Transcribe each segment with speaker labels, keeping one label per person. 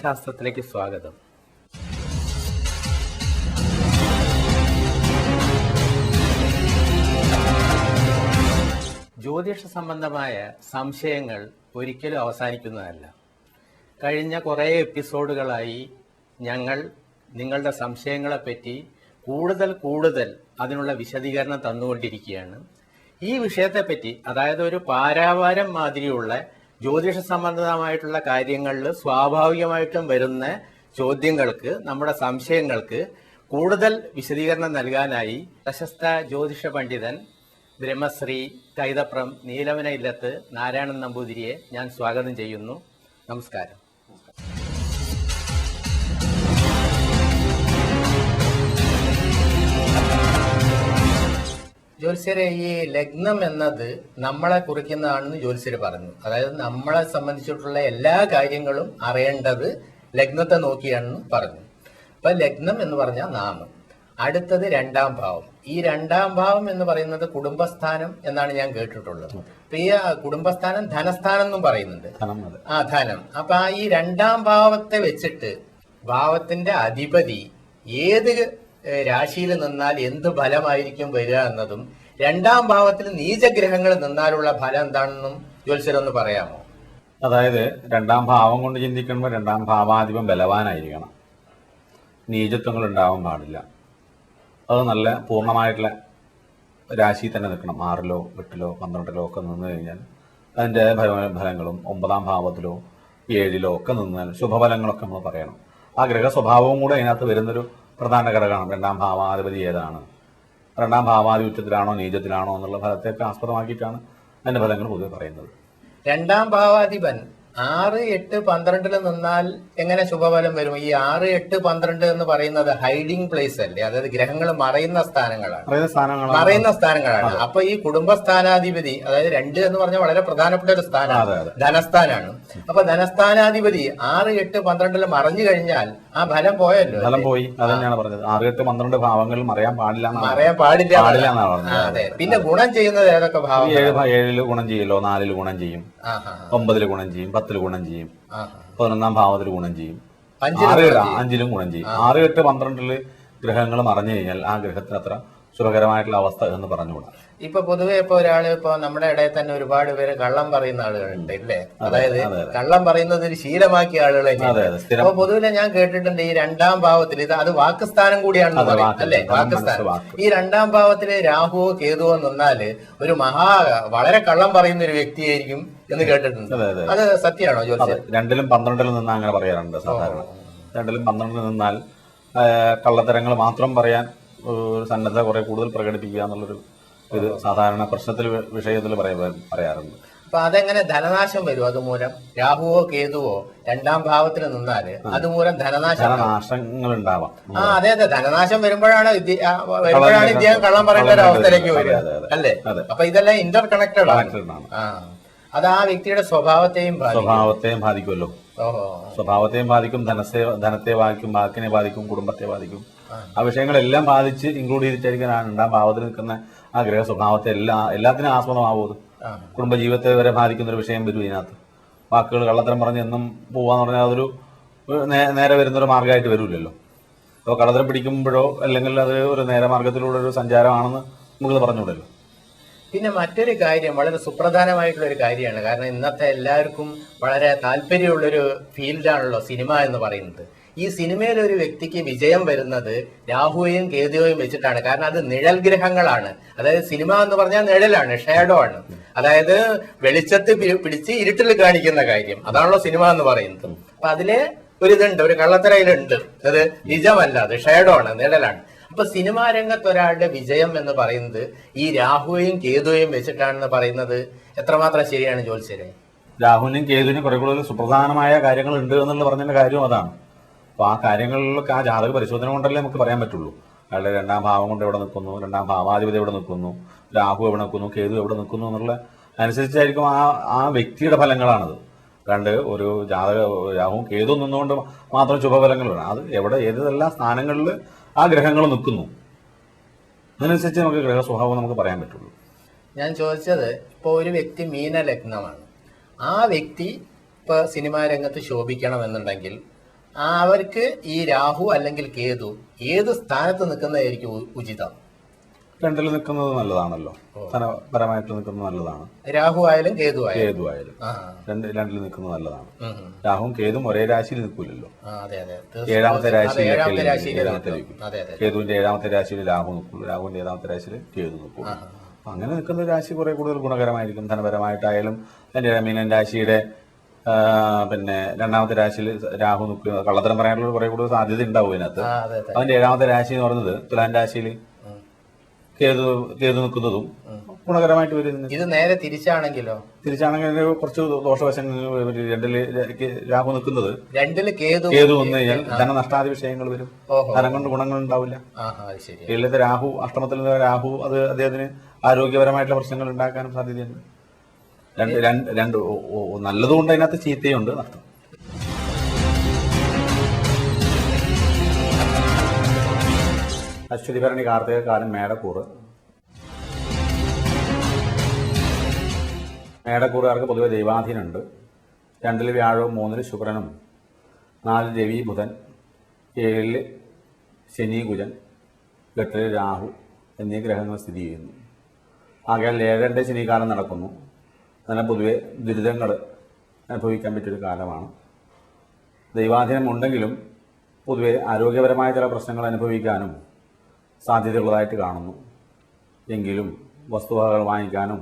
Speaker 1: ജ്യോതിഷശാസ്ത്രത്തിലേക്ക് സ്വാഗതം. ജ്യോതിഷ സംബന്ധമായ സംശയങ്ങൾ ഒരിക്കലും അവസാനിക്കുന്നതല്ല. കഴിഞ്ഞ കുറേ എപ്പിസോഡുകളായി ഞങ്ങൾ നിങ്ങളുടെ സംശയങ്ങളെപ്പറ്റി കൂടുതൽ അതിനുള്ള വിശദീകരണം തന്നുകൊണ്ടിരിക്കുകയാണ്. ഈ വിഷയത്തെപ്പറ്റി, അതായത് ഒരു പാരാവാരം മാതിരിയുള്ള ജ്യോതിഷ സംബന്ധമായിട്ടുള്ള കാര്യങ്ങളിൽ സ്വാഭാവികമായിട്ടും വരുന്ന ചോദ്യങ്ങൾക്ക്, നമ്മുടെ സംശയങ്ങൾക്ക് കൂടുതൽ വിശദീകരണം നൽകാനായി പ്രശസ്ത ജ്യോതിഷ പണ്ഡിതൻ ബ്രഹ്മശ്രീ കൈതപ്രം നീലവന ഇല്ലത്ത് നാരായണൻ നമ്പൂതിരിയെ ഞാൻ സ്വാഗതം ചെയ്യുന്നു. നമസ്കാരം. ജ്യോത്സ്യരെ, ഈ ലഗ്നം എന്നത് നമ്മളെ കുറിക്കുന്നതാണെന്ന് ജ്യോത്സ്യര് പറഞ്ഞു. അതായത് നമ്മളെ സംബന്ധിച്ചിട്ടുള്ള എല്ലാ കാര്യങ്ങളും അറിയേണ്ടത് ലഗ്നത്തെ നോക്കിയാണെന്ന് പറഞ്ഞു. അപ്പൊ ലഗ്നം എന്ന് പറഞ്ഞാൽ നാമം. അടുത്തത് രണ്ടാം ഭാവം. ഈ രണ്ടാം ഭാവം എന്ന് പറയുന്നത് കുടുംബസ്ഥാനം എന്നാണ് ഞാൻ കേട്ടിട്ടുള്ളത്. അപ്പൊ ഈ കുടുംബസ്ഥാനം ധനസ്ഥാനം എന്നും പറയുന്നുണ്ട്. ധനം. അപ്പൊ ഈ രണ്ടാം ഭാവത്തെ വെച്ചിട്ട് ഭാവത്തിന്റെ അധിപതി ഏത് രാശിയിൽ നിന്നാൽ എന്ത് ഫലമായിരിക്കും വരിക എന്നതും, രണ്ടാം ഭാവത്തിൽ നീചഗ്രഹങ്ങൾ നിന്നാലുള്ള ഫലം എന്താണെന്നും ജ്യോത്സ്യരൊന്ന് പറയാമോ?
Speaker 2: അതായത് രണ്ടാം ഭാവം കൊണ്ട് ചിന്തിക്കുമ്പോൾ രണ്ടാം ഭാവാധിപൻ ബലവാനായിരിക്കണം. നീചത്വങ്ങൾ ഉണ്ടാവാൻ പാടില്ല. അത് നല്ല പൂർണ്ണമായിട്ടുള്ള രാശിയിൽ തന്നെ നിൽക്കണം. 6-ലോ 8-ലോ 12-ലോ ഒക്കെ നിന്ന് കഴിഞ്ഞാൽ അതിൻ്റെ ഫലങ്ങളും 9-ാം ഭാവത്തിലോ 7-ലോ ഒക്കെ നിന്നാൽ ശുഭഫലങ്ങളൊക്കെ നമ്മൾ പറയണം. ആ ഗ്രഹ സ്വഭാവവും കൂടെ അതിനകത്ത് വരുന്നൊരു പ്രധാന ഘടകമാണ്. രണ്ടാം ഭാവാധിപതി ഏതാണ്, രണ്ടാം ഭാവാധിപത്യത്തിലാണോ നീചത്തിലാണോ എന്നുള്ള ഫലത്തെയൊക്കെ ആസ്പദമാക്കിയിട്ടാണ് അതിന്റെ ഫലങ്ങൾ പൊതുവെ പറയുന്നത്.
Speaker 1: രണ്ടാം ഭാവാധിപൻ 6, 8, 12 നിന്നാൽ എങ്ങനെ ശുഭഫലം വരും? ഈ 6, 8, 12 എന്ന് പറയുന്നത് ഹൈഡിങ് പ്ലേസ് അല്ലേ? അതായത് ഗ്രഹങ്ങൾ മറയുന്ന സ്ഥാനങ്ങളാണ്. അപ്പൊ ഈ കുടുംബസ്ഥാനാധിപതി, അതായത് 2 എന്ന് പറഞ്ഞാൽ വളരെ പ്രധാനപ്പെട്ട ഒരു സ്ഥാനമാണ്, ധനസ്ഥാനാണ്. അപ്പൊ ധനസ്ഥാനാധിപതി 6, 8, 12 മറഞ്ഞു കഴിഞ്ഞാൽ ആ ഫലം പോയല്ലോ.
Speaker 2: ഫലം പോയി. അതന്നെയാണ് പറഞ്ഞത്. 6, 8, 12 ഭാവങ്ങൾ മറയാൻ പാടില്ല.
Speaker 1: അതെ. പിന്നെ ഗുണം ചെയ്യുന്നത് ഏതൊക്കെ ഭാവം?
Speaker 2: 7-ല് ഗുണം ചെയ്യല്ലോ, 4-ല് ഗുണം ചെയ്യും, 9-ല് ഗുണം ചെയ്യും, 10-ല് ഗുണം ചെയ്യും, 11-ാം ഭാവത്തിൽ ഗുണം ചെയ്യും, 5-ലും ഗുണം ചെയ്യും. 6, 8, 12-ല് ഗ്രഹങ്ങൾ മറഞ്ഞു കഴിഞ്ഞാൽ ആ ഗ്രഹത്തിന് അത്ര സുഖകരമായിട്ടുള്ള അവസ്ഥ എന്ന് പറഞ്ഞുകൂടാ.
Speaker 1: ഇപ്പൊ പൊതുവെ ഇപ്പൊ നമ്മുടെ ഇടയിൽ തന്നെ ഒരുപാട് പേര് കള്ളം പറയുന്ന ആളുകളുണ്ട്, ഇല്ലേ? അതായത് കള്ളം പറയുന്നത് ഒരു ശീലമാക്കിയ ആളുകളെ. അപ്പൊ പൊതുവെ ഞാൻ കേട്ടിട്ടുണ്ട് ഈ രണ്ടാം ഭാവത്തിൽ അത് വാക്കുസ്ഥാനം കൂടിയാണെന്ന് പറയും, അല്ലെ? വാക്കുസ്ഥാനം. ഈ രണ്ടാം ഭാവത്തില് രാഹുവോ കേതുവോ നിന്നാല് ഒരു വളരെ കള്ളം പറയുന്ന ഒരു വ്യക്തിയായിരിക്കും എന്ന് കേട്ടിട്ടുണ്ട്. അത് സത്യമാണോ ജ്യോത്സ്യം?
Speaker 2: 2-ലും 12-ലും നിന്നാ അങ്ങനെ പറയാറുണ്ട് സാധാരണ. 2-ലും 12-ലും നിന്നാൽ കള്ളത്തരങ്ങൾ മാത്രം പറയാൻ ഒരു സന്നദ്ധ കുറെ കൂടുതൽ പ്രകടിപ്പിക്കുക എന്നുള്ളൊരു ഇത് സാധാരണ പ്രശ്നത്തിൽ വിഷയത്തിൽ പറയാറുണ്ട്.
Speaker 1: അപ്പൊ അതെങ്ങനെ ധനനാശം വരും അതുമൂലം? രാഹുവോ കേതുവോ രണ്ടാം ഭാവത്തിൽ നിന്നാല് അതുമൂലം
Speaker 2: ധനനാശങ്ങൾ ഉണ്ടാവാം.
Speaker 1: അതെ. ധനനാശം വരുമ്പോഴാണ് ഇദ്ദേഹം കള്ളം പറയേണ്ട ഒരു അവസ്ഥയിലേക്ക് വരിക, അല്ലേ? അപ്പൊ ഇതെല്ലാം ഇന്റർ കണക്റ്റഡ് ആണ്. അത് ആ വ്യക്തിയുടെ സ്വഭാവത്തെയും
Speaker 2: ബാധിക്കുമല്ലോ. സ്വഭാവത്തെയും ബാധിക്കും, ധനത്തെ ബാധിക്കും, വാക്കിനെ ബാധിക്കും, കുടുംബത്തെ ബാധിക്കും. ആ വിഷയങ്ങളെല്ലാം ബാധിച്ച് ഇൻക്ലൂഡ് ചെയ്തിട്ടായിരിക്കും രണ്ടാം ഭാവത്തിൽ നിൽക്കുന്ന ആ ഗ്രഹ സ്വഭാവത്തെ എല്ലാത്തിനും ആസ്പദമാവും. കുടുംബജീവിതത്തെ വരെ ബാധിക്കുന്ന ഒരു വിഷയം വരും ഇതിനകത്ത്. വാക്കുകൾ കള്ളത്തരം പറഞ്ഞ് എന്നും പോവാന്ന് പറഞ്ഞാൽ അതൊരു നേരെ വരുന്നൊരു മാർഗമായിട്ട് വരില്ലല്ലോ. അപ്പോൾ കള്ളത്തരം പിടിക്കുമ്പോഴോ അല്ലെങ്കിൽ അത് ഒരു നേരമാർഗത്തിലൂടെ ഒരു സഞ്ചാരമാണെന്ന് നമുക്ക് പറഞ്ഞുകൂടല്ലോ.
Speaker 1: പിന്നെ മറ്റൊരു കാര്യം, വളരെ സുപ്രധാനമായിട്ടുള്ള ഒരു കാര്യമാണ്. കാരണം ഇന്നത്തെ എല്ലാവർക്കും വളരെ താല്പര്യമുള്ളൊരു ഫീൽഡാണല്ലോ സിനിമ എന്ന് പറയുന്നത്. ഈ സിനിമയിൽ ഒരു വ്യക്തിക്ക് വിജയം വരുന്നത് രാഹുവയും കേതുവയും വെച്ചിട്ടാണ്. കാരണം അത് നിഴൽ ഗ്രഹങ്ങളാണ്. അതായത് സിനിമ എന്ന് പറഞ്ഞാൽ നിഴലാണ്, ഷേഡോ ആണ്. അതായത് വെളിച്ചത്ത് പിടിച്ച് ഇരുട്ടിൽ കാണിക്കുന്ന കാര്യം, അതാണല്ലോ സിനിമ എന്ന് പറയുന്നത്. അപ്പൊ അതിലെ ഒരിതുണ്ട്, ഒരു കള്ളത്തരയിലുണ്ട്. അത് നിജമല്ല, അത് ഷേഡോ ആണ്, നിഴലാണ്. അപ്പൊ സിനിമാ രംഗത്ത് ഒരാളുടെ വിജയം എന്ന് പറയുന്നത് ഈ രാഹുവയും കേതുവയും വെച്ചിട്ടാണെന്ന് പറയുന്നത് എത്രമാത്രം ശരിയാണ് ജ്യോത്സ്യരെ?
Speaker 2: രാഹുവിനും കേതുവിനും കുറെ കൂടുതൽ സുപ്രധാനമായ കാര്യങ്ങൾ ഉണ്ട് എന്നുള്ള പറഞ്ഞതിന്റെ കാര്യം അതാണ്. അപ്പൊ ആ കാര്യങ്ങളിലൊക്കെ ആ ജാതക പരിശോധന കൊണ്ടല്ലേ നമുക്ക് പറയാൻ പറ്റുള്ളൂ. അയാളുടെ രണ്ടാം ഭാവം കൊണ്ട് എവിടെ നിൽക്കുന്നു, രണ്ടാം ഭാവാധിപതി എവിടെ നിൽക്കുന്നു, രാഹു എവിടെ നിൽക്കുന്നു, കേതു എവിടെ നിൽക്കുന്നു എന്നുള്ള അനുസരിച്ചായിരിക്കും ആ വ്യക്തിയുടെ ഫലങ്ങളാണത്. രണ്ട് ഒരു രാഹുവും കേതു നിന്നുകൊണ്ട് മാത്രം ശുഭഫലങ്ങൾ വേണം. അത് എവിടെ ഏതെല്ലാം സ്ഥാനങ്ങളിൽ ആ ഗ്രഹങ്ങൾ നിൽക്കുന്നു അതിനനുസരിച്ച് നമുക്ക് ഗ്രഹ സ്വഭാവം നമുക്ക് പറയാൻ പറ്റുള്ളൂ.
Speaker 1: ഞാൻ ചോദിച്ചത്, ഇപ്പോൾ ഒരു വ്യക്തി മീന ലഗ്നമാണ്. ആ വ്യക്തി ഇപ്പോൾ സിനിമാ രംഗത്ത് ശോഭിക്കണമെന്നുണ്ടെങ്കിൽ അവർക്ക് ഈ രാഹു അല്ലെങ്കിൽ കേതു ഏത് സ്ഥാനത്ത് നിൽക്കുന്നതായിരിക്കും ഉചിതം?
Speaker 2: രണ്ടിൽ നിൽക്കുന്നത് നല്ലതാണല്ലോ, ധനപരമായിട്ട് നിൽക്കുന്നത് നല്ലതാണ്.
Speaker 1: രാഹു ആയാലും കേതു
Speaker 2: ആയാലും രണ്ടിൽ നിൽക്കുന്നത് നല്ലതാണ്. രാഹുവും കേതും ഒരേ രാശിയിൽ നിൽക്കൂലല്ലോ. ഏഴാമത്തെ കേതുവിന്റെ ഏഴാമത്തെ രാശിയിൽ രാഹു നിൽക്കുള്ളൂ, രാഹുവിന്റെ ഏഴാമത്തെ രാശിയിൽ കേതു നിൽക്കുള്ളൂ. അങ്ങനെ നിൽക്കുന്ന രാശി കുറെ കൂടുതൽ ഗുണകരമായിരിക്കും ധനപരമായിട്ടായാലും. മീനൻ രാശിയുടെ പിന്നെ രണ്ടാമത്തെ രാശിയിൽ രാഹു നിൽക്കുക, കള്ളത്തരം പറയാനുള്ള കുറെ കൂടുതൽ സാധ്യത ഉണ്ടാവും ഇതിനകത്ത്. അതിന്റെ ഏഴാമത്തെ രാശി എന്ന് പറയുന്നത് തുലാൻ രാശിയിൽ കേതു നിൽക്കുന്നതും ഗുണകരമായിട്ട് വരുന്നു.
Speaker 1: ഇത് നേരെ തിരിച്ചാണെങ്കിലോ?
Speaker 2: തിരിച്ചാണെങ്കിൽ കുറച്ച് ദോഷവശങ്ങൾ. രണ്ടില് രാഹു നിൽക്കുന്നത്, കേതു വന്നു കഴിഞ്ഞാൽ ധനനഷ്ടാദി വിഷയങ്ങൾ വരും, ധനം കൊണ്ട് ഗുണങ്ങൾ ഉണ്ടാവില്ല. ഏഴിലത്തെ രാഹു, അഷ്ടമത്തിൽ നിന്ന് രാഹു, അത് അദ്ദേഹത്തിന് ആരോഗ്യപരമായിട്ടുള്ള പ്രശ്നങ്ങൾ ഉണ്ടാക്കാനും സാധ്യതയുണ്ട്. രണ്ട് നല്ലതുകൊണ്ട് അതിനകത്ത് ചീത്തയുണ്ട് നഷ്ടം. അശ്വതി ഭരണി കാർത്തിക കാലം മേടക്കൂറ്. മേടക്കൂറുകാർക്ക് പൊതുവെ ദൈവാധീനമുണ്ട്. 2 വ്യാഴവും 3 ശുക്രനും 4 രവി ബുധൻ 7 ശനി കുജൻ 8 രാഹു എന്നീ ഗ്രഹങ്ങൾ സ്ഥിതി ചെയ്യുന്നു. ആകയാൽ 7 ശനിക്കാലം നടക്കുന്നു. അങ്ങനെ പൊതുവെ ദുരിതങ്ങൾ അനുഭവിക്കാൻ പറ്റിയൊരു കാലമാണ്. ദൈവാധീനം ഉണ്ടെങ്കിലും പൊതുവെ ആരോഗ്യപരമായ ചില പ്രശ്നങ്ങൾ അനുഭവിക്കാനും സാധ്യതയുള്ളതായിട്ട് കാണുന്നു. എങ്കിലും വസ്തുവകകൾ വാങ്ങിക്കാനും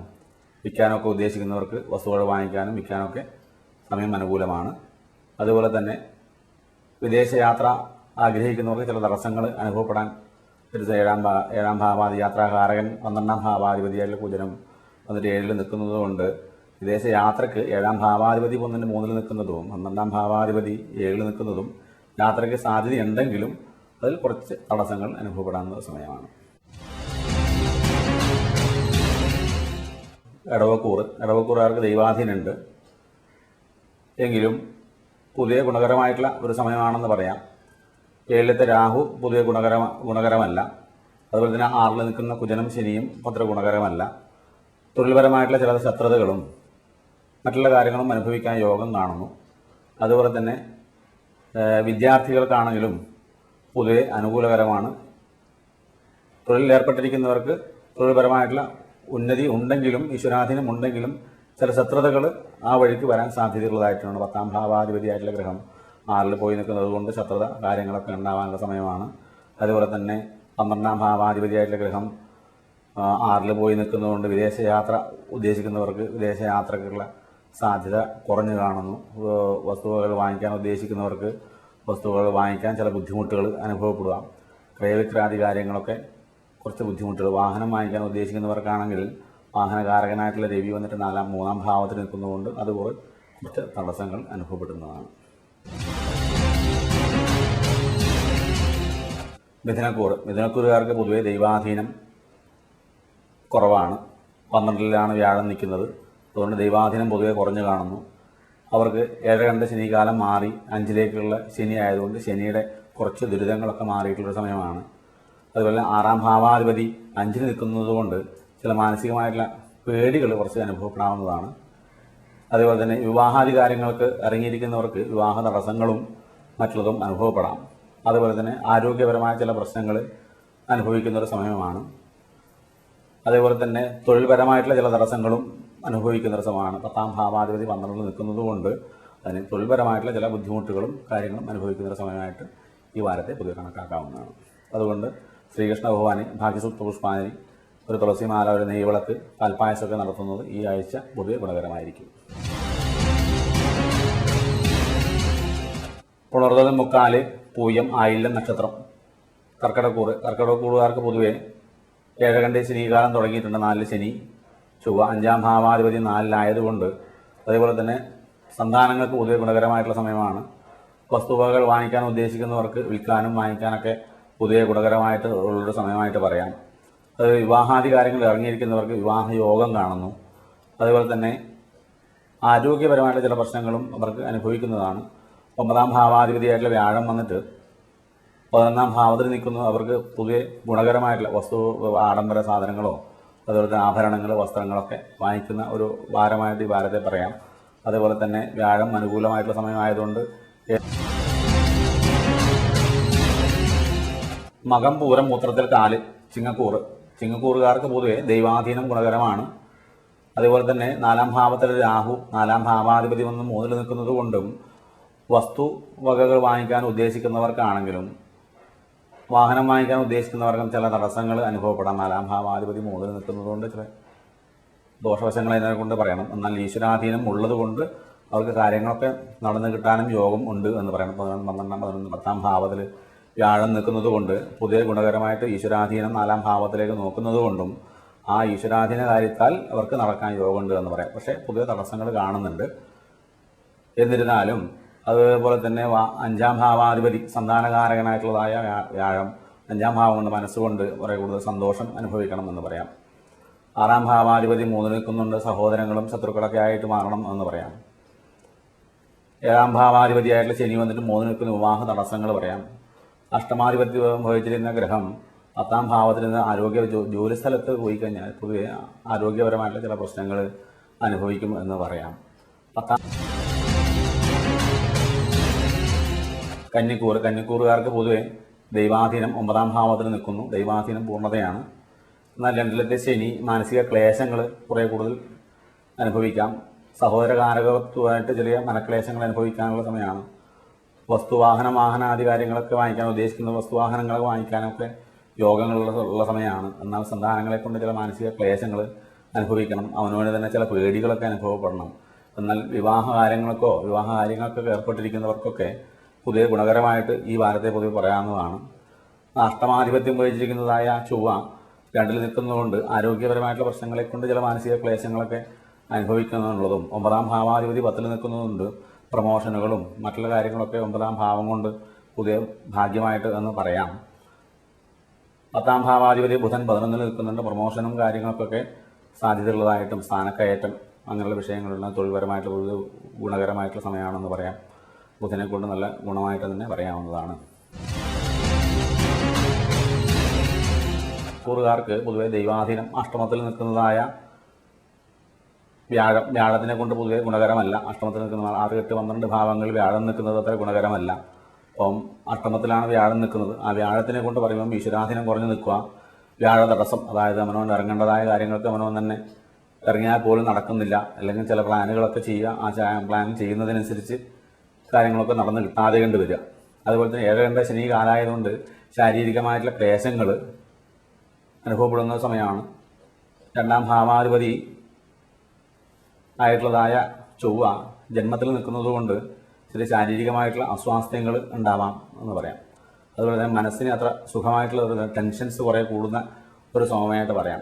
Speaker 2: വിൽക്കാനൊക്കെ ഉദ്ദേശിക്കുന്നവർക്ക് വസ്തുവകൾ വാങ്ങിക്കാനും വിൽക്കാനൊക്കെ സമയം അനുകൂലമാണ്. അതുപോലെ തന്നെ വിദേശയാത്ര ആഗ്രഹിക്കുന്നവർക്ക് ചില തടസ്സങ്ങൾ അനുഭവപ്പെടാൻ ഏഴാം ഭാവാദി യാത്രാകാരകൻ 12ാം ഭാവാധിപതിയായിട്ടുള്ള കുജനം വന്നിട്ട് 7 നിൽക്കുന്നതുകൊണ്ട് വിദേശയാത്രയ്ക്ക് 7ാം ഭാവാധിപതി 1 3 നിൽക്കുന്നതും 12ാം ഭാവാധിപതി 7 നിൽക്കുന്നതും യാത്രയ്ക്ക് സാധ്യതയുണ്ടെങ്കിലും അതിൽ കുറച്ച് തടസ്സങ്ങൾ അനുഭവപ്പെടാവുന്ന സമയമാണ്. ഇടവക്കൂറുകാർക്ക് ദൈവാധീനമുണ്ട്. എങ്കിലും പൊതുവെ ഗുണകരമായിട്ടുള്ള ഒരു സമയമാണെന്ന് പറയാം. 7ലത്തെ രാഹു പൊതുവെ ഗുണകരമല്ല. അതുപോലെ തന്നെ 6 നിൽക്കുന്ന കുജനും ശനിയും അത്ര ഗുണകരമല്ല. തൊഴിൽപരമായിട്ടുള്ള ചില ശത്രുതകളും മറ്റുള്ള കാര്യങ്ങളും അനുഭവിക്കാൻ യോഗം കാണുന്നു. അതുപോലെ തന്നെ വിദ്യാർത്ഥികൾക്കാണെങ്കിലും പൊതുവെ അനുകൂലകരമാണ്. തൊഴിലിലേർപ്പെട്ടിരിക്കുന്നവർക്ക് തൊഴിൽപരമായിട്ടുള്ള ഉന്നതി ഉണ്ടെങ്കിലും ഈശ്വരാധീനം ഉണ്ടെങ്കിലും ചില ശത്രുതകൾ ആ വഴിക്ക് വരാൻ സാധ്യതയുള്ളതായിട്ടാണ്. 10ാം ഭാവാധിപതിയായിട്ടുള്ള ഗ്രഹം 6 പോയി നിൽക്കുന്നത് കൊണ്ട് ശത്രുത കാര്യങ്ങളൊക്കെ ഉണ്ടാവാനുള്ള സമയമാണ്. അതുപോലെ തന്നെ 12ാം ഭാവാധിപതിയായിട്ടുള്ള ഗ്രഹം 6 പോയി നിൽക്കുന്നതുകൊണ്ട് വിദേശയാത്ര ഉദ്ദേശിക്കുന്നവർക്ക് വിദേശയാത്രക്കുള്ള സാധ്യത കുറഞ്ഞു കാണുന്നു. വസ്തുവകൾ വാങ്ങിക്കാൻ ഉദ്ദേശിക്കുന്നവർക്ക് വസ്തുവകൾ വാങ്ങിക്കാൻ ചില ബുദ്ധിമുട്ടുകൾ അനുഭവപ്പെടുക. ക്രയവിക്രാദി കാര്യങ്ങളൊക്കെ കുറച്ച് ബുദ്ധിമുട്ടുകൾ. വാഹനം വാങ്ങിക്കാൻ ഉദ്ദേശിക്കുന്നവർക്കാണെങ്കിൽ വാഹനകാരകനായിട്ടുള്ള രവി വന്നിട്ട് 3ാം ഭാവത്തിൽ നിൽക്കുന്നതുകൊണ്ട് അത് കുറച്ച് തടസ്സങ്ങൾ അനുഭവപ്പെടുന്നതാണ്. മിഥുനക്കൂറുകാർക്ക് പൊതുവെ ദൈവാധീനം കുറവാണ്. 12ലാണ് വ്യാഴം നിൽക്കുന്നത്. അതുകൊണ്ട് ദൈവാധീനം പൊതുവെ കുറഞ്ഞു കാണുന്നു. അവർക്ക് 7 ശനികാലം മാറി 5ലേക്കുള്ള ശനി ആയതുകൊണ്ട് ശനിയുടെ കുറച്ച് ദുരിതങ്ങളൊക്കെ മാറിയിട്ടുള്ളൊരു സമയമാണ്. അതുപോലെ 6ാം ഭാവാധിപതി 5 നിൽക്കുന്നതുകൊണ്ട് ചില മാനസികമായിട്ടുള്ള പേടികൾ കുറച്ച് അനുഭവപ്പെടാവുന്നതാണ്. അതുപോലെ തന്നെ വിവാഹാദി കാര്യങ്ങൾക്ക് ഇറങ്ങിയിരിക്കുന്നവർക്ക് വിവാഹ തടസ്സങ്ങളും മറ്റുള്ളതും അനുഭവപ്പെടാം. അതുപോലെ തന്നെ ആരോഗ്യപരമായ ചില പ്രശ്നങ്ങൾ അനുഭവിക്കുന്നൊരു സമയമാണ്. അതേപോലെ തന്നെ തൊഴിൽപരമായിട്ടുള്ള ചില തടസ്സങ്ങളും അനുഭവിക്കുന്നൊരു സമയമാണ്. 10ാം ഭാവാധിപതി 12 നിൽക്കുന്നതുകൊണ്ട് അതിന് തൊഴിൽപരമായിട്ടുള്ള ചില ബുദ്ധിമുട്ടുകളും കാര്യങ്ങളും അനുഭവിക്കുന്നൊരു സമയമായിട്ട് ഈ വാരത്തെ പൊതുവെ കണക്കാക്കാവുന്നതാണ്. അതുകൊണ്ട് ശ്രീകൃഷ്ണ ഭഗവാന് ഭാഗ്യസൂക്ത പുഷ്പാഞ്ജലി, ഒരു തുളസിമാല, ഒരു നെയ്വിളക്ക്, പാൽപ്പായസമൊക്കെ നടത്തുന്നത് ഈ ആഴ്ച പൊതുവെ ഗുണകരമായിരിക്കും. പുണർതം മുക്കാല് പൂയം ആയില്യം നക്ഷത്രം. കർക്കിടകൂറുകാർക്ക് പൊതുവെ 7 ശനികാലം തുടങ്ങിയിട്ടുണ്ട്. 4 ശനി ചൊവ്വ 5ാം ഭാവാധിപതി 4-ലായതുകൊണ്ട് അതേപോലെ തന്നെ സന്താനങ്ങൾക്ക് പൊതുവെ ഗുണകരമായിട്ടുള്ള സമയമാണ്. വസ്തുവകകൾ വാങ്ങിക്കാൻ ഉദ്ദേശിക്കുന്നവർക്ക് വിൽക്കാനും വാങ്ങിക്കാനൊക്കെ പൊതുവെ ഗുണകരമായിട്ട് ഉള്ളൊരു സമയമായിട്ട് പറയാം. അത് വിവാഹാദി കാര്യങ്ങൾ ഇറങ്ങിയിരിക്കുന്നവർക്ക് വിവാഹ യോഗം കാണുന്നു. അതുപോലെ തന്നെ ആരോഗ്യപരമായിട്ടുള്ള ചില പ്രശ്നങ്ങളും അവർക്ക് അനുഭവിക്കുന്നതാണ്. 9ാം ഭാവാധിപതിയായിട്ടുള്ള വ്യാഴം വന്നിട്ട് 11ാം ഭാവത്തിൽ നിൽക്കുന്നു. അവർക്ക് പൊതുവെ ഗുണകരമായിട്ടുള്ള ആഡംബര സാധനങ്ങളോ അതുപോലെ തന്നെ ആഭരണങ്ങൾ, വസ്ത്രങ്ങളൊക്കെ വാങ്ങിക്കുന്ന ഒരു വാരമായിട്ട് ഈ വാരത്തെ പറയാം. അതുപോലെ തന്നെ വ്യാഴം അനുകൂലമായിട്ടുള്ള സമയമായതുകൊണ്ട് മകം പൂരം മൂത്രത്തിൽ കാല് ചിങ്ങക്കൂറ്. ചിങ്ങക്കൂറുകാർക്ക് പൊതുവെ ദൈവാധീനം ഗുണകരമാണ്. അതുപോലെ തന്നെ 4-ാം ഭാവത്തിൽ രാഹു 4-ാം ഭാവാധിപതി വന്ന് 3-ൽ നിൽക്കുന്നത് കൊണ്ടും വസ്തു വകകൾ വാങ്ങിക്കാൻ ഉദ്ദേശിക്കുന്നവർക്കാണെങ്കിലും വാഹനം വാങ്ങിക്കാൻ ഉദ്ദേശിക്കുന്നവർക്കും ചില തടസ്സങ്ങൾ അനുഭവപ്പെടാം. 4-ാം ഭാവാധിപതി 3-ൽ നിൽക്കുന്നത് കൊണ്ട് ചില ദോഷവശങ്ങൾ അതിനെ കൊണ്ട് പറയണം. എന്നാൽ ഈശ്വരാധീനം ഉള്ളത് കൊണ്ട് അവർക്ക് കാര്യങ്ങളൊക്കെ നടന്നു കിട്ടാനും യോഗം ഉണ്ട് എന്ന് പറയണം. 12-ാം 10-ാം ഭാവത്തിൽ വ്യാഴം നിൽക്കുന്നത് കൊണ്ട് പുതിയ ഗുണകരമായിട്ട് ഈശ്വരാധീനം 4-ാം ഭാവത്തിലേക്ക് നോക്കുന്നത് കൊണ്ടും ആ ഈശ്വരാധീന കാര്യത്താൽ അവർക്ക് നടക്കാൻ യോഗമുണ്ട് എന്ന് പറയാം. പക്ഷേ പുതിയ തടസ്സങ്ങൾ കാണുന്നുണ്ട്. എന്നിരുന്നാലും അതുപോലെ തന്നെ 5-ാം ഭാവാധിപതി സന്താനകാരകനായിട്ടുള്ളതായ വ്യാഴം 5-ാം ഭാവം കൊണ്ട് മനസ്സുകൊണ്ട് കുറേ കൂടുതൽ സന്തോഷം അനുഭവിക്കണം എന്ന് പറയാം. 6-ാം ഭാവാധിപതി 3 നിൽക്കുന്നുണ്ട്. സഹോദരങ്ങളും ശത്രുക്കളൊക്കെ ആയിട്ട് മാറണം എന്ന് പറയാം. 7-ാം ഭാവാധിപതിയായിട്ടുള്ള ശനി വന്നിട്ട് 3 നിൽക്കുന്ന വിവാഹ തടസ്സങ്ങൾ പറയാം. അഷ്ടമാധിപത്യം വഹിച്ചിരുന്ന ഗ്രഹം 10-ാം ഭാവത്തിൽ നിന്ന് ജോലി സ്ഥലത്ത് പോയി കഴിഞ്ഞാൽ പൊതുവെ ആരോഗ്യപരമായിട്ടുള്ള ചില പ്രശ്നങ്ങൾ അനുഭവിക്കും എന്ന് പറയാം. കന്നിക്കൂറുകാർക്ക് പൊതുവെ ദൈവാധീനം 9-ാം ഭാവത്തിൽ നിൽക്കുന്നു. ദൈവാധീനം പൂർണ്ണതയാണ്. എന്നാൽ 2-ലത്തെ ശനി മാനസിക ക്ലേശങ്ങൾ കുറേ കൂടുതൽ അനുഭവിക്കാം. സഹോദരകാരകത്വമായിട്ട് ചെറിയ മനക്ലേശങ്ങൾ അനുഭവിക്കാനുള്ള സമയമാണ്. വാഹനാദി കാര്യങ്ങളൊക്കെ വാങ്ങിക്കാൻ ഉദ്ദേശിക്കുന്ന വസ്തുവാഹനങ്ങളൊക്കെ വാങ്ങിക്കാനൊക്കെ യോഗങ്ങളുള്ള സമയമാണ്. എന്നാൽ സന്താനങ്ങളെ കൊണ്ട് ചില മാനസിക ക്ലേശങ്ങൾ അനുഭവിക്കണം. അവനോട് തന്നെ ചില പേടികളൊക്കെ അനുഭവപ്പെടണം. എന്നാൽ വിവാഹ കാര്യങ്ങൾക്കൊക്കെ ഏർപ്പെട്ടിരിക്കുന്നവർക്കൊക്കെ പുതിയ ഗുണകരമായിട്ട് ഈ വാരത്തെ പൊതുവെ പറയാവുന്നതാണ്. അഷ്ടമാധിപത്യം വഹിച്ചിരിക്കുന്നതായ ചൊവ്വ 2-ൽ നിൽക്കുന്നതുകൊണ്ട് ആരോഗ്യപരമായിട്ടുള്ള പ്രശ്നങ്ങളെ കൊണ്ട് ചില മാനസിക ക്ലേശങ്ങളൊക്കെ അനുഭവിക്കുന്നുള്ളതും 9-ാം ഭാവാധിപതി 10-ൽ നിൽക്കുന്നതുകൊണ്ട് പ്രമോഷനുകളും മറ്റുള്ള കാര്യങ്ങളൊക്കെ 9-ാം ഭാവം കൊണ്ട് പുതിയ ഭാഗ്യമായിട്ട് എന്ന് പറയാം. 10-ാം ഭാവാധിപതി ബുധൻ 11-ൽ നിൽക്കുന്നുണ്ട്. പ്രമോഷനും കാര്യങ്ങൾക്കൊക്കെ സാധ്യതയുള്ളതായിട്ടും സ്ഥാനക്കയറ്റം അങ്ങനെയുള്ള വിഷയങ്ങളുള്ള തൊഴിൽപരമായിട്ട് പൊതുവെ ഗുണകരമായിട്ടുള്ള സമയമാണെന്ന് പറയാം. ബുധനെ കൊണ്ട് നല്ല ഗുണമായിട്ട് തന്നെ പറയാവുന്നതാണ്. കൂറുകാർക്ക് പൊതുവെ ദൈവാധീനം അഷ്ടമത്തിൽ നിൽക്കുന്നതായ വ്യാഴത്തിനെ കൊണ്ട് പൊതുവെ ഗുണകരമല്ല. അഷ്ടമത്തിൽ നിൽക്കുന്ന 6, 8, 12 ഭാവങ്ങളിൽ വ്യാഴം നിൽക്കുന്നത് അത്ര ഗുണകരമല്ല. അപ്പം അഷ്ടമത്തിലാണ് വ്യാഴം നിൽക്കുന്നത്. ആ വ്യാഴത്തിനെ കൊണ്ട് പറയുമ്പം ഈശ്വരാധീനം കുറഞ്ഞു നിൽക്കുക, വ്യാഴ തടസ്സം, അതായത് അവനവൻ ഇറങ്ങേണ്ടതായ കാര്യങ്ങൾക്ക് അവനവൻ തന്നെ ഇറങ്ങിയാൽ പോലും നടക്കുന്നില്ല. അല്ലെങ്കിൽ ചില പ്ലാനുകളൊക്കെ ചെയ്യുക, ആ പ്ലാൻ ചെയ്യുന്നതിനനുസരിച്ച് കാര്യങ്ങളൊക്കെ നടന്ന് കിട്ടാതെ കണ്ട് വരിക. അതുപോലെ തന്നെ 7 ശനി കാലമായതുകൊണ്ട് ശാരീരികമായിട്ടുള്ള ക്ലേശങ്ങൾ അനുഭവപ്പെടുന്ന സമയമാണ്. 2-ാം ഭാവാധിപതി ആയിട്ടുള്ളതായ ചൊവ്വ ജന്മത്തിൽ നിൽക്കുന്നത് കൊണ്ട് ചില ശാരീരികമായിട്ടുള്ള അസ്വാസ്ഥ്യങ്ങൾ ഉണ്ടാവാം എന്ന് പറയാം. അതുപോലെ തന്നെ മനസ്സിന് അത്ര സുഖമായിട്ടുള്ള ടെൻഷൻസ് കുറേ കൂടുന്ന ഒരു സമയമായിട്ട് പറയാം.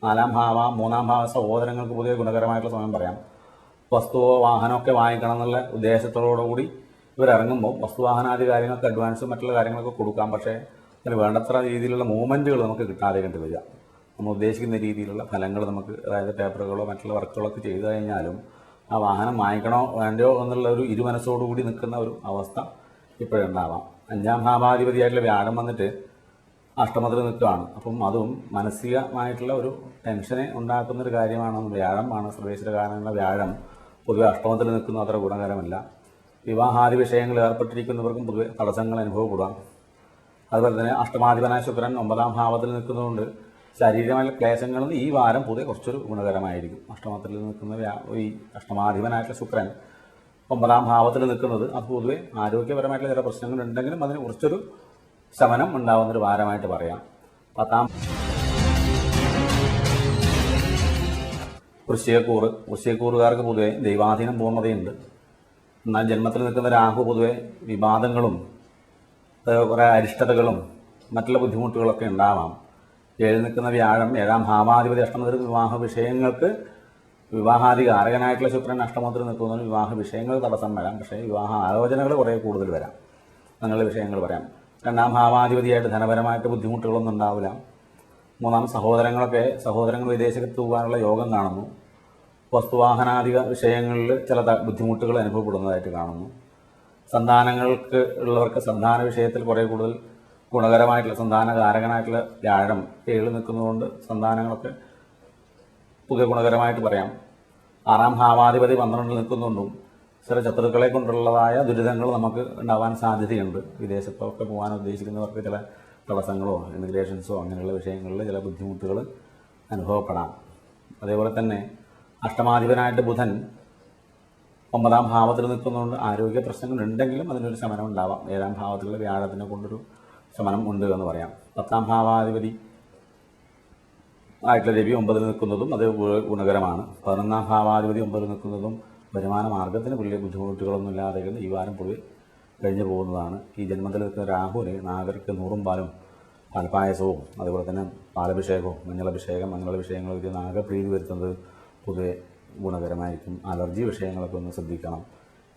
Speaker 2: 4-ാം ഭാവം 3-ാം ഭാവ സഹോദരങ്ങൾക്ക് പുതിയ ഗുണകരമായിട്ടുള്ള സമയം പറയാം. വസ്തുവോ വാഹനമൊക്കെ വാങ്ങിക്കണം എന്നുള്ള ഉദ്ദേശത്തോടുകൂടി ഇവരിറങ്ങുമ്പോൾ വസ്തുവാഹനാദി കാര്യങ്ങൾക്ക് അഡ്വാൻസും മറ്റുള്ള കാര്യങ്ങളൊക്കെ കൊടുക്കാം. പക്ഷേ അതിന് വേണ്ടത്ര രീതിയിലുള്ള മൂവ്മെൻറ്റുകൾ നമുക്ക് കിട്ടാതെ കണ്ടു വരിക. നമ്മൾ ഉദ്ദേശിക്കുന്ന രീതിയിലുള്ള ഫലങ്ങൾ നമുക്ക്, അതായത് പേപ്പറുകളോ മറ്റുള്ള വർക്കുകളൊക്കെ ചെയ്തു കഴിഞ്ഞാലും ആ വാഹനം വാങ്ങിക്കണോ വേണ്ടയോ എന്നുള്ള ഒരു ഇരുമനസ്സോടുകൂടി നിൽക്കുന്ന ഒരു അവസ്ഥ ഇപ്പോഴുണ്ടാവാം. 5-ാം ഭാവാധിപതിയായിട്ടുള്ള വ്യാഴം വന്നിട്ട് അഷ്ടമത്തിൽ നിൽക്കുകയാണ്. അപ്പം അതും മാനസികമായിട്ടുള്ള ഒരു ടെൻഷനെ ഉണ്ടാക്കുന്നൊരു കാര്യമാണ്. വ്യാഴമാണ് സർവേശ്വരകാരനുള്ള വ്യാഴം പൊതുവെ അഷ്ടമത്തിൽ നിൽക്കുന്നത് അത്ര ഗുണകരമല്ല. വിവാഹാദി വിഷയങ്ങളിൽ ഏർപ്പെട്ടിരിക്കുന്നവർക്കും പൊതുവെ തടസ്സങ്ങൾ അനുഭവപ്പെടാം. അതുപോലെ തന്നെ അഷ്ടമാധിപനായ ശുക്രൻ 9-ാം ഭാവത്തിൽ നിൽക്കുന്നതുകൊണ്ട് ശാരീരികമായിട്ടുള്ള ക്ലേശങ്ങൾ ഈ വാരം പൊതുവെ കുറച്ചൊരു ഗുണകരമായിരിക്കും. അഷ്ടമത്തിൽ നിൽക്കുന്ന ഈ അഷ്ടമാധിപനായിട്ടുള്ള ശുക്രൻ 9-ാം ഭാവത്തിൽ നിൽക്കുന്നത് അത് പൊതുവെ ആരോഗ്യപരമായിട്ടുള്ള ചില പ്രശ്നങ്ങൾ ഉണ്ടെങ്കിലും അതിന് കുറച്ചൊരു ശമനം ഉണ്ടാകുന്നൊരു വാരമായിട്ട് പറയാം. 10-ാം വൃശ്ചികക്കൂറുകാർക്ക് പൊതുവെ ദൈവാധീനം പൂർണ്ണതയുണ്ട്. എന്നാൽ ജന്മത്തിൽ നിൽക്കുന്ന രാഹു പൊതുവെ വിവാദങ്ങളും കുറേ അരിഷ്ടതകളും മറ്റുള്ള ബുദ്ധിമുട്ടുകളൊക്കെ ഉണ്ടാവാം. 7-ൽ നിൽക്കുന്ന വ്യാഴം 7-ാം ഭാവാധിപതി അഷ്ടമത്തിൽ വിവാഹ വിഷയങ്ങൾക്ക് വിവാഹാദി കാരകനായിട്ടുള്ള ശുക്രൻ അഷ്ടമത്തിൽ നിൽക്കുന്നതിന് വിവാഹ വിഷയങ്ങൾ തടസ്സം വരാം. പക്ഷേ വിവാഹ ആലോചനകൾ കുറേ കൂടുതൽ വരാം. അങ്ങനെയുള്ള വിഷയങ്ങൾ പറയാം. 2-ാം ഭാവാധിപതിയായിട്ട് ധനപരമായിട്ട് ബുദ്ധിമുട്ടുകളൊന്നും ഉണ്ടാവില്ല. 3-ാം സഹോദരങ്ങൾ വിദേശത്ത് പോകാനുള്ള യോഗം കാണുന്നു. വസ്തുവാഹനാധിക വിഷയങ്ങളിൽ ചില ബുദ്ധിമുട്ടുകൾ അനുഭവപ്പെടുന്നതായിട്ട് കാണുന്നു. സന്താനങ്ങൾക്ക് ഉള്ളവർക്ക് സന്താന വിഷയത്തിൽ കുറേ കൂടുതൽ ഗുണകരമായിട്ടുള്ള സന്താനകാരകനായിട്ടുള്ള വ്യാഴം 7-ൽ നിൽക്കുന്നതുകൊണ്ട് സന്താനങ്ങളൊക്കെ പുതിയ ഗുണകരമായിട്ട് പറയാം. 6-ാം ഭാവാധിപതി 12-ൽ നിൽക്കുന്നുണ്ടും ചില ശത്രുക്കളെ കൊണ്ടുള്ളതായ ദുരിതങ്ങൾ നമുക്ക് ഉണ്ടാവാൻ സാധ്യതയുണ്ട്. വിദേശത്തൊക്കെ പോകാൻ ഉദ്ദേശിക്കുന്നവർക്ക് ചില തടസ്സങ്ങളോ ഇമിഗ്രേഷൻസോ അങ്ങനെയുള്ള വിഷയങ്ങളിൽ ചില ബുദ്ധിമുട്ടുകൾ അനുഭവപ്പെടാം. അതേപോലെ തന്നെ അഷ്ടമാധിപനായിട്ട് ബുധൻ 9-ാം ഭാവത്തിൽ നിൽക്കുന്നതുകൊണ്ട് ആരോഗ്യ പ്രശ്നങ്ങൾ ഉണ്ടെങ്കിലും അതിനൊരു ശമനം ഉണ്ടാവാം. 7-ാം ഭാവത്തിലുള്ള വ്യാഴത്തിനെ കൊണ്ടൊരു ശമനം ഉണ്ട് എന്ന് പറയാം. 10-ാം ഭാവാധിപതി ആയിട്ടുള്ള രവി 9-ൽ നിൽക്കുന്നതും അത് ഗുണകരമാണ്. 11-ാം ഭാവാധിപതി 9-ൽ നിൽക്കുന്നതും വരുമാന മാർഗത്തിന് വലിയ ബുദ്ധിമുട്ടുകളൊന്നും ഇല്ലാതെ ഈ വാരം പൊതുവെ കഴിഞ്ഞു പോകുന്നതാണ്. ഈ ജന്മത്തിൽ നിൽക്കുന്ന രാഹുവിന് നാഗർക്ക് 100 പാലും പാൽപ്പായസവും അതുപോലെ തന്നെ പാലഭിഷേകവും മഞ്ഞളഭിഷേകം അങ്ങനെയുള്ള വിഷയങ്ങളൊക്കെ നാഗപ്രീതി വരുത്തുന്നത് പൊതുവെ ഗുണകരമായിരിക്കും. അലർജി വിഷയങ്ങളൊക്കെ ഒന്ന് ശ്രദ്ധിക്കണം.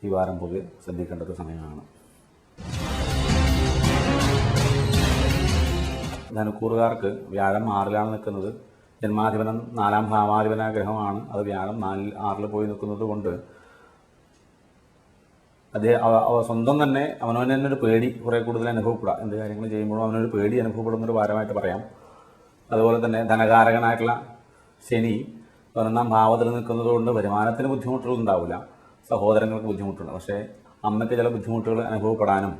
Speaker 2: ഈ വാരം പൊതുവെ ശ്രദ്ധിക്കേണ്ട ഒരു സമയമാണ്. ധനുക്കൂറുകാർക്ക് വ്യാഴം 6-ലാണ് നിൽക്കുന്നത്. ജന്മാധിപനം 4-ാം ഭാവാധിപന ഗ്രഹമാണ്. അത് വ്യാഴം 6-ൽ പോയി നിൽക്കുന്നത് കൊണ്ട് സ്വന്തം തന്നെ അവനവന് തന്നെ ഒരു പേടി കുറേ കൂടുതൽ അനുഭവപ്പെടാം. എന്ത് കാര്യങ്ങൾ ചെയ്യുമ്പോഴും അവനൊരു പേടി അനുഭവപ്പെടുന്നൊരു വാരമായിട്ട് പറയാം. അതുപോലെ തന്നെ ധനകാരകനായിട്ടുള്ള ശനി 11-ാം ഭാവത്തിൽ നിൽക്കുന്നത് കൊണ്ട് വരുമാനത്തിന് ബുദ്ധിമുട്ടുകൾ ഉണ്ടാവില്ല, സഹോദരങ്ങൾക്ക് ബുദ്ധിമുട്ടുണ്ട്. പക്ഷേ അമ്മയ്ക്ക് ചില ബുദ്ധിമുട്ടുകൾ അനുഭവപ്പെടാനും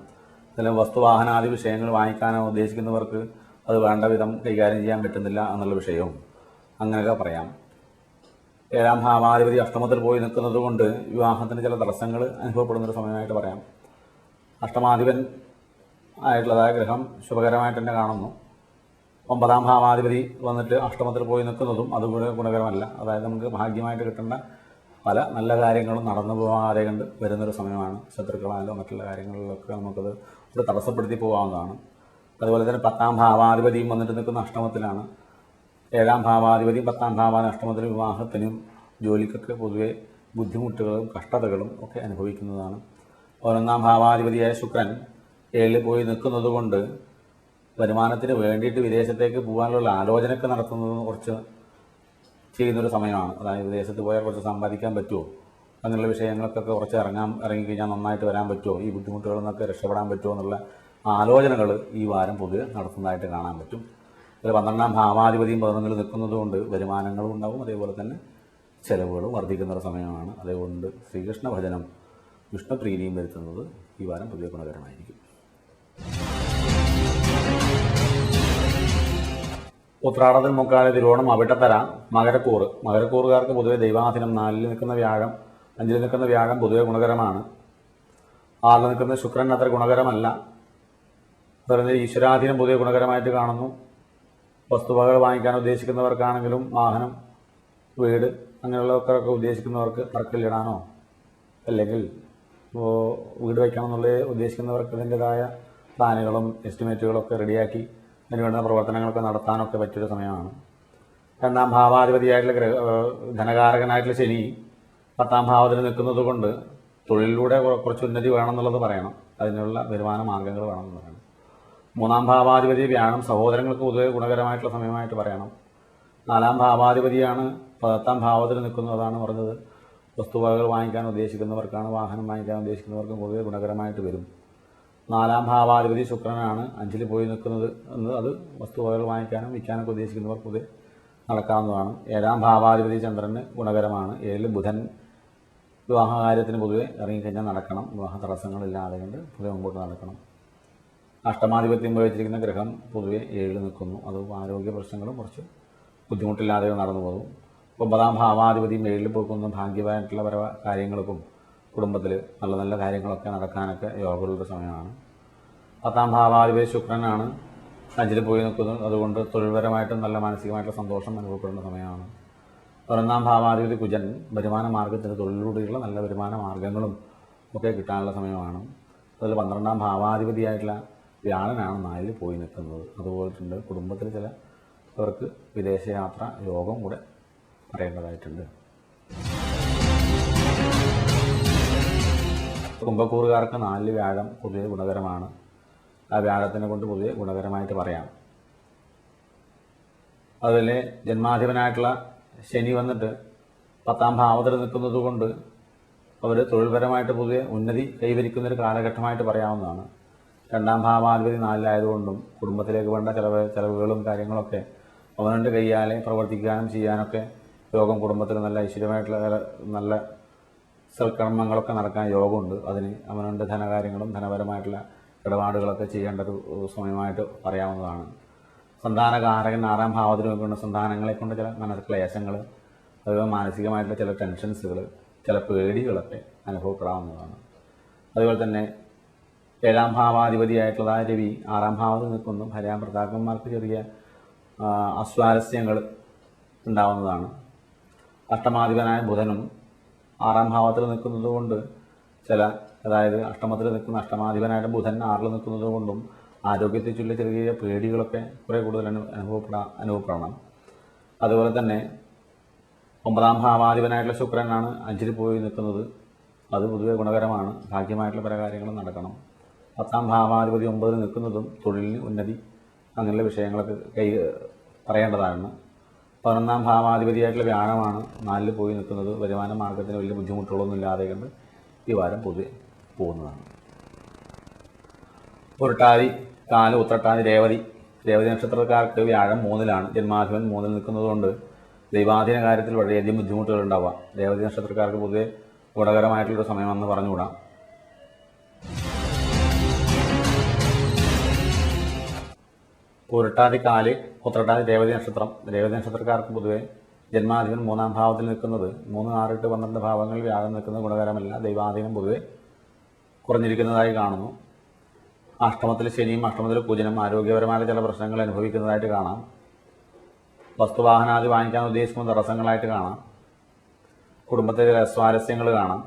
Speaker 2: ചില വസ്തുവാഹനാദി വിഷയങ്ങൾ വാങ്ങിക്കാനോ ഉദ്ദേശിക്കുന്നവർക്ക് അത് വേണ്ട വിധം കൈകാര്യം ചെയ്യാൻ പറ്റുന്നില്ല എന്നുള്ള വിഷയവും അങ്ങനെയൊക്കെ പറയാം. 7-ാം ഭാവാധിപതി അഷ്ടമത്തിൽ പോയി നിൽക്കുന്നത് കൊണ്ട് വിവാഹത്തിന് ചില തടസ്സങ്ങൾ അനുഭവപ്പെടുന്നൊരു സമയമായിട്ട് പറയാം. അഷ്ടമാധിപൻ ആയിട്ടുള്ളതായ ഗ്രഹം ശുഭകരമായിട്ട് തന്നെ കാണുന്നു. 9-ാം ഭാവാധിപതി വന്നിട്ട് അഷ്ടമത്തിൽ പോയി നിൽക്കുന്നതും അതുകൂടെ ഗുണകരമല്ല. അതായത് നമുക്ക് ഭാഗ്യമായിട്ട് കിട്ടേണ്ട പല നല്ല കാര്യങ്ങളും നടന്നു പോകാതെ കണ്ട് വരുന്നൊരു സമയമാണ്. ശത്രുക്കളായാലോ മറ്റുള്ള കാര്യങ്ങളിലൊക്കെ നമുക്കത് ഒരു തടസ്സപ്പെടുത്തി പോകാവുന്നതാണ്. അതുപോലെ തന്നെ 10-ാം ഭാവാധിപതിയും വന്നിട്ട് നിൽക്കുന്ന അഷ്ടമത്തിലാണ്. 7-ാം ഭാവാധിപതിയും 10-ാം ഭാവാധിപതി അഷ്ടമത്തിൽ വിവാഹത്തിനും ജോലിക്കൊക്കെ പൊതുവെ ബുദ്ധിമുട്ടുകളും കഷ്ടതകളും ഒക്കെ അനുഭവിക്കുന്നതാണ്. 11-ാം ഭാവാധിപതിയായ ശുക്രൻ 7-ൽ പോയി നിൽക്കുന്നത് കൊണ്ട് വരുമാനത്തിന് വേണ്ടിയിട്ട് വിദേശത്തേക്ക് പോകാനുള്ള ആലോചനയൊക്കെ നടത്തുന്നത് കുറച്ച് ചെയ്യുന്നൊരു സമയമാണ്. അതായത് വിദേശത്ത് പോയാൽ കുറച്ച് സമ്പാദിക്കാൻ പറ്റുമോ, അങ്ങനെയുള്ള വിഷയങ്ങൾക്കൊക്കെ കുറച്ച് ഇറങ്ങിക്കഴിഞ്ഞാൽ നന്നായിട്ട് വരാൻ പറ്റുമോ, ഈ ബുദ്ധിമുട്ടുകളിൽ നിന്നൊക്കെ രക്ഷപ്പെടാൻ പറ്റുമോ എന്നുള്ള ആലോചനകൾ ഈ വാരം പൊതുവെ നടത്തുന്നതായിട്ട് കാണാൻ പറ്റും. അതിൽ 12-ാം ഭാവാധിപതിയും 11-ൽ നിൽക്കുന്നത് കൊണ്ട് വരുമാനങ്ങളും ഉണ്ടാവും, അതേപോലെ തന്നെ ചെലവുകളും വർദ്ധിക്കുന്നൊരു സമയമാണ്. അതുകൊണ്ട് ശ്രീകൃഷ്ണ ഭജനം വിഷ്ണുപ്രീതിയും വരുത്തുന്നത് ഈ വാരം പൊതുവെ ഗുണകരമായിരിക്കും. ഉത്രാടത്തിൽ മുക്കാല തിരുവോണം അവിട്ടത്തര മകരക്കൂറുകാർക്ക് പൊതുവെ ദൈവാധീനം 4-ൽ നിൽക്കുന്ന വ്യാഴം 5-ൽ നിൽക്കുന്ന വ്യാഴം പൊതുവെ ഗുണകരമാണ്. 6-ൽ നിൽക്കുന്ന ശുക്രൻ അത്ര ഗുണകരമല്ല. അതുപോലെ ഈശ്വരാധീനം പൊതുവെ ഗുണകരമായിട്ട് കാണുന്നു. വസ്തുവകകൾ വാങ്ങിക്കാൻ ഉദ്ദേശിക്കുന്നവർക്കാണെങ്കിലും വാഹനം, വീട് അങ്ങനെയുള്ളതൊക്കെ ഉദ്ദേശിക്കുന്നവർക്ക് തറക്കല്ലിടാനോ അല്ലെങ്കിൽ വീട് വയ്ക്കണമെന്നുള്ള ഉദ്ദേശിക്കുന്നവർക്ക് അതിൻ്റെതായ പ്ലാനുകളും എസ്റ്റിമേറ്റുകളൊക്കെ റെഡിയാക്കി അതിനുവേണ്ട പ്രവർത്തനങ്ങളൊക്കെ നടത്താനൊക്കെ പറ്റിയൊരു സമയമാണ്. 2-ാം ഭാവാധിപതിയായിട്ടുള്ള ധനകാരകനായിട്ടുള്ള ശനി 10-ാം ഭാവത്തിൽ നിൽക്കുന്നത് കൊണ്ട് തൊഴിലിലൂടെ കുറച്ച് ഉന്നതി വേണമെന്നുള്ളത് പറയണം. അതിനുള്ള വരുമാന മാർഗ്ഗങ്ങൾ വേണമെന്ന് പറയണം. 3-ാം ഭാവാധിപതി വ്യാഴം സഹോദരങ്ങൾക്ക് പൊതുവെ ഗുണകരമായിട്ടുള്ള സമയമായിട്ട് പറയണം. 4-ാം ഭാവാധിപതിയാണ് 10-ാം ഭാവത്തിൽ നിൽക്കുന്നതാണ് പറഞ്ഞത്. വസ്തുവകകൾ വാങ്ങിക്കാൻ ഉദ്ദേശിക്കുന്നവർക്കാണ്, വാഹനം വാങ്ങിക്കാൻ ഉദ്ദേശിക്കുന്നവർക്കും പൊതുവെ ഗുണകരമായിട്ട് വരും. 4-ാം ഭാവാധിപതി ശുക്രനാണ് 5-ൽ പോയി നിൽക്കുന്നത്. അത് വസ്തുവകകൾ വാങ്ങിക്കാനും വിൽക്കാനൊക്കെ ഉദ്ദേശിക്കുന്നവർ പൊതുവെ നടക്കാവുന്നതാണ്. 7-ാം ഭാവാധിപതി ചന്ദ്രന് ഗുണകരമാണ്. 7-ൽ ബുധൻ വിവാഹകാര്യത്തിന് പൊതുവെ ഇറങ്ങിക്കഴിഞ്ഞാൽ നടക്കണം. വിവാഹ തടസ്സങ്ങളില്ലാതെ കൊണ്ട് പൊതുവെ മുമ്പോട്ട് നടക്കണം. അഷ്ടമാധിപത്യം വഹിച്ചിരിക്കുന്ന ഗ്രഹം പൊതുവെ 7-ൽ നിൽക്കുന്നു. അത് ആരോഗ്യ പ്രശ്നങ്ങളും കുറച്ച് ബുദ്ധിമുട്ടില്ലാതെ നടന്നു പോകും. 9-ാം ഭാവാധിപതിയും 7-ൽ പോക്കുന്ന ഭാഗ്യമായിട്ടുള്ള പല കാര്യങ്ങൾക്കും കുടുംബത്തിൽ നല്ല നല്ല കാര്യങ്ങളൊക്കെ നടക്കാനൊക്കെ യോഗമുള്ള സമയമാണ്. 10-ാം ഭാവാധിപതി ശുക്രനാണ് 5-ൽ പോയി നിൽക്കുന്നത്. അതുകൊണ്ട് തൊഴിൽപരമായിട്ടും നല്ല മാനസികമായിട്ടുള്ള സന്തോഷം അനുഭവപ്പെടുന്ന സമയമാണ്. 11-ാം ഭാവാധിപതി കുജൻ വരുമാന മാർഗത്തിന് തൊഴിലിലൂടെയുള്ള നല്ല വരുമാന മാർഗങ്ങളും ഒക്കെ കിട്ടാനുള്ള സമയമാണ്. അതിൽ 12-ാം ഭാവാധിപതിയായിട്ടുള്ള വ്യാഴനാണ് 4-ൽ പോയി നിൽക്കുന്നത്. അതുപോലെയുണ്ട് കുടുംബത്തിൽ ചിലവർക്ക് വിദേശയാത്ര യോഗം കൂടെ പറയേണ്ടതായിട്ടുണ്ട്. കുംഭക്കൂറുകാർക്ക് 4-ൽ വ്യാഴം പൊതുവെ ഗുണകരമാണ്. ആ വ്യാഴത്തിനെ കൊണ്ട് പൊതുവെ ഗുണകരമായിട്ട് പറയാം. അതുപോലെ ജന്മാധിപനായിട്ടുള്ള ശനി വന്നിട്ട് 10-ാം ഭാവത്തിൽ നിൽക്കുന്നത് കൊണ്ട് അവർ തൊഴിൽപരമായിട്ട് പൊതുവെ ഉന്നതി കൈവരിക്കുന്നൊരു കാലഘട്ടമായിട്ട് പറയാവുന്നതാണ്. 2-ാം ഭാവാധിപതി 4-ലായതുകൊണ്ടും കുടുംബത്തിലേക്ക് വേണ്ട ചിലവുകളും കാര്യങ്ങളൊക്കെ അവനവൻ്റെ കൈയാലെ പ്രവർത്തിക്കാനും ചെയ്യാനൊക്കെ യോഗം, കുടുംബത്തിൽ നല്ല ഐശ്വര്യമായിട്ടുള്ള നല്ല സൽക്കർമ്മങ്ങളൊക്കെ നടക്കാൻ യോഗമുണ്ട്. അതിന് അവനവൻ്റെ ധനകാര്യങ്ങളും ധനപരമായിട്ടുള്ള ഇടപാടുകളൊക്കെ ചെയ്യേണ്ട ഒരു സമയമായിട്ട് പറയാവുന്നതാണ്. സന്താനകാരകൻ 6-ാം ഭാവത്തിൽ നോക്കിക്കൊണ്ട് സന്താനങ്ങളെ കൊണ്ട് ചില മനഃക്ലേശങ്ങൾ, അതുപോലെ മാനസികമായിട്ടുള്ള ചില ടെൻഷൻസുകൾ, ചില പേടികളൊക്കെ അനുഭവപ്പെടാവുന്നതാണ്. അതുപോലെ തന്നെ 7-ാം ഭാവാധിപതിയായിട്ടുള്ളതായ രവി 6-ാം ഭാവത്തിൽ നിൽക്കുന്നു. ഭാര്യാഭർത്താക്കന്മാർക്ക് ചെറിയ അസ്വാരസ്യങ്ങൾ ഉണ്ടാവുന്നതാണ്. അഷ്ടമാധിപനായ ബുധനും 6-ാം ഭാവത്തിൽ നിൽക്കുന്നത് കൊണ്ട് അതായത് അഷ്ടമത്തിൽ നിൽക്കുന്ന അഷ്ടമാധിപനായിട്ട് ബുധൻ 6-ൽ നിൽക്കുന്നത് കൊണ്ടും ആരോഗ്യത്തെ ചൊല്ലി ചെറിയ പേടികളൊക്കെ കുറേ കൂടുതൽ അനുഭവപ്പെടണം. അതുപോലെ തന്നെ 9-ാം ഭാവാധിപനായിട്ടുള്ള ശുക്രനാണ് 5-ൽ പോയി നിൽക്കുന്നത്. അത് പൊതുവെ ഗുണകരമാണ്. ഭാഗ്യമായിട്ടുള്ള പല കാര്യങ്ങളും നടക്കണം. 10-ാം ഭാവാധിപതി 9-ൽ നിൽക്കുന്നതും തൊഴിലിന് ഉന്നതി അങ്ങനെയുള്ള വിഷയങ്ങളൊക്കെ പറയേണ്ടതാണ്. 11-ാം ഭാവാധിപതിയായിട്ടുള്ള വ്യാഴമാണ് 4-ൽ പോയി നിൽക്കുന്നത്. വരുമാന മാർഗത്തിന് വലിയ ബുദ്ധിമുട്ടുകളൊന്നും ഇല്ലാതെ കണ്ട് ഈ വാരം പൊതുവെ പോകുന്നതാണ്. പുരട്ടാതി, കാല്, ഉത്രട്ടാതി, രേവതി നക്ഷത്രക്കാർക്ക് വ്യാഴം 3-ലാണ്. ജന്മാധിപൻ 3-ൽ നിൽക്കുന്നതുകൊണ്ട് ദൈവാധീന കാര്യത്തിൽ വളരെയധികം ബുദ്ധിമുട്ടുകൾ ഉണ്ടാവാം. രേവതി നക്ഷത്രക്കാർക്ക് പൊതുവെ ഗുണകരമായിട്ടുള്ളൊരു സമയമെന്ന് പറഞ്ഞുകൂടാം. പുരട്ടാതി, കാല്, ഉത്രട്ടാതി, രേവതി നക്ഷത്രക്കാർക്ക് പൊതുവെ ജന്മാധിപൻ 3-ാം ഭാവത്തിൽ നിൽക്കുന്നത് 3, 6, 8, 12 ഭാവങ്ങളിൽ വ്യാഴം നിൽക്കുന്നത് ഗുണകരമല്ല. ദൈവാധീനം പൊതുവെ കുറഞ്ഞിരിക്കുന്നതായി കാണുന്നു. അഷ്ടമത്തിൽ ശനിയും അഷ്ടമത്തിൽ കുജനും ആരോഗ്യപരമായ ചില പ്രശ്നങ്ങൾ അനുഭവിക്കുന്നതായിട്ട് കാണാം. വസ്തുവാഹനാദി വാങ്ങിക്കാൻ ഉദ്ദേശിക്കുന്ന തടസ്സങ്ങളായിട്ട് കാണാം. കുടുംബത്തിലെ ചില സ്വാരസ്യങ്ങൾ കാണാം.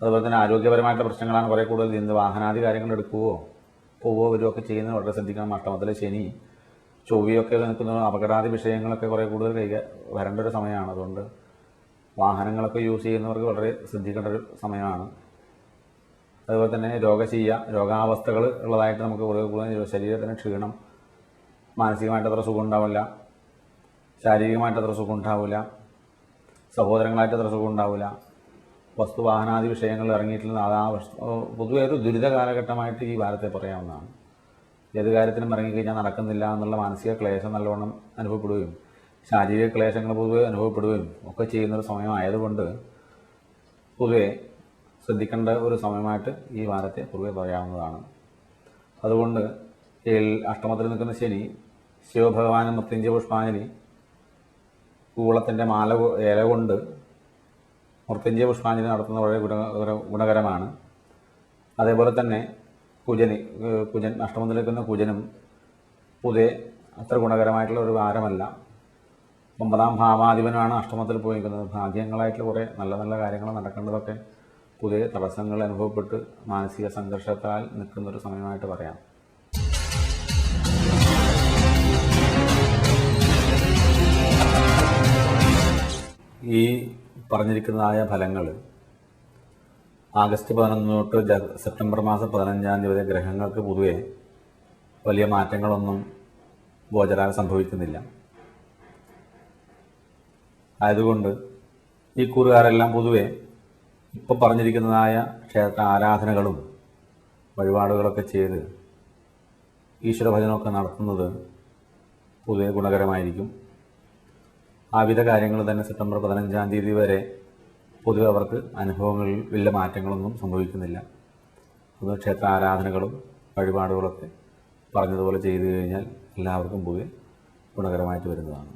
Speaker 2: അതുപോലെ തന്നെ ആരോഗ്യപരമായിട്ടുള്ള പ്രശ്നങ്ങളാണ് കുറേ കൂടുതൽ ചെയ്യുന്നത്. വാഹനാദി കാര്യങ്ങൾ എടുക്കുകയോ പോവുകയോ വരുമൊക്കെ ചെയ്യുന്നത് വളരെ ശ്രദ്ധിക്കണം. അഷ്ടമത്തിലെ ശനി ചൊവ്വയൊക്കെ നിൽക്കുന്ന അപകടാദി വിഷയങ്ങളൊക്കെ കുറേ കൂടുതൽ വരേണ്ട ഒരു സമയമാണ്. അതുകൊണ്ട് വാഹനങ്ങളൊക്കെ യൂസ് ചെയ്യുന്നവർക്ക് വളരെ ശ്രദ്ധിക്കേണ്ട ഒരു സമയമാണ്. അതുപോലെ തന്നെ രോഗാവസ്ഥകൾ ഉള്ളതായിട്ട് നമുക്ക് കുറേ കൂടുതൽ ശരീരത്തിന് ക്ഷീണം, മാനസികമായിട്ട് അത്ര സുഖം ഉണ്ടാവില്ല, ശാരീരികമായിട്ട് അത്ര സുഖം ഉണ്ടാവില്ല, സഹോദരങ്ങളായിട്ട് അത്ര സുഖം ഉണ്ടാവില്ല. വസ്തുവാഹനാദി വിഷയങ്ങൾ ഇറങ്ങിയിട്ടുള്ള പൊതുവെ ഒരു ദുരിത കാലഘട്ടമായിട്ട് ഈ വാരത്തെ പറയാവുന്നതാണ്. ഏത് കാര്യത്തിനും ഇറങ്ങിക്കഴിഞ്ഞാൽ നടക്കുന്നില്ല എന്നുള്ള മാനസിക ക്ലേശം നല്ലവണ്ണം അനുഭവപ്പെടുകയും ശാരീരിക ക്ലേശങ്ങൾ പൊതുവെ അനുഭവപ്പെടുകയും ഒക്കെ ചെയ്യുന്നൊരു സമയമായതുകൊണ്ട് പൊതുവെ ശ്രദ്ധിക്കേണ്ട ഒരു സമയമായിട്ട് ഈ വാരത്തെ പൊതുവെ പറയാവുന്നതാണ്. അതുകൊണ്ട് അഷ്ടമത്തിൽ നിൽക്കുന്ന ശനി ശിവഭഗവാനും മൃത്യുഞ്ജയ പുഷ്പാഞ്ജലി കൂളത്തിൻ്റെ ഇല കൊണ്ട് മൃത്യുഞ്ജയ പുഷ്പാഞ്ജലി നടത്തുന്നത് വളരെ ഗുണകരമാണ്. അതേപോലെ തന്നെ കുജൻ അഷ്ടമത്തിൽ നിൽക്കുന്ന കുജനും പൊതുവെ അത്ര ഗുണകരമായിട്ടുള്ള ഒരു വാരമല്ല. 9-ാം ഭാവാധിപനാണ് അഷ്ടമത്തിൽ പോയി നിൽക്കുന്നത്. ഭാഗ്യങ്ങളായിട്ടുള്ള കുറേ നല്ല നല്ല കാര്യങ്ങൾ നടക്കേണ്ടതൊക്കെ പുതിയ തടസ്സങ്ങൾ അനുഭവപ്പെട്ട് മാനസിക സംഘർഷത്താൽ നിൽക്കുന്നൊരു സമയമായിട്ട് പറയാം. ഈ പറഞ്ഞിരിക്കുന്നതായ ഫലങ്ങൾ ആഗസ്റ്റ് 11 തൊട്ട് സെപ്റ്റംബർ മാസം 15-ാം തീയതി വരെ ഗ്രഹങ്ങൾക്ക് പൊതുവെ വലിയ മാറ്റങ്ങളൊന്നും ഗോചരാൽ സംഭവിക്കുന്നില്ല. ആയതുകൊണ്ട് ഈ കൂറുകാരെല്ലാം പൊതുവെ ഇപ്പോൾ പറഞ്ഞിരിക്കുന്നതായ ക്ഷേത്ര ആരാധനകളും വഴിപാടുകളൊക്കെ ചെയ്ത് ഈശ്വരഭജനമൊക്കെ നടത്തുന്നത് പൊതുവെ ഗുണകരമായിരിക്കും. ആവിധ കാര്യങ്ങൾ തന്നെ സെപ്റ്റംബർ 15-ാം തീയതി വരെ പൊതുവെ അവർക്ക് അനുഭവങ്ങളിൽ വലിയ മാറ്റങ്ങളൊന്നും സംഭവിക്കുന്നില്ല. അത് ക്ഷേത്ര ആരാധനകളും വഴിപാടുകളൊക്കെ പറഞ്ഞതുപോലെ ചെയ്തു കഴിഞ്ഞാൽ എല്ലാവർക്കും പൊതുവെ ഗുണകരമായിട്ട് വരുന്നതാണ്.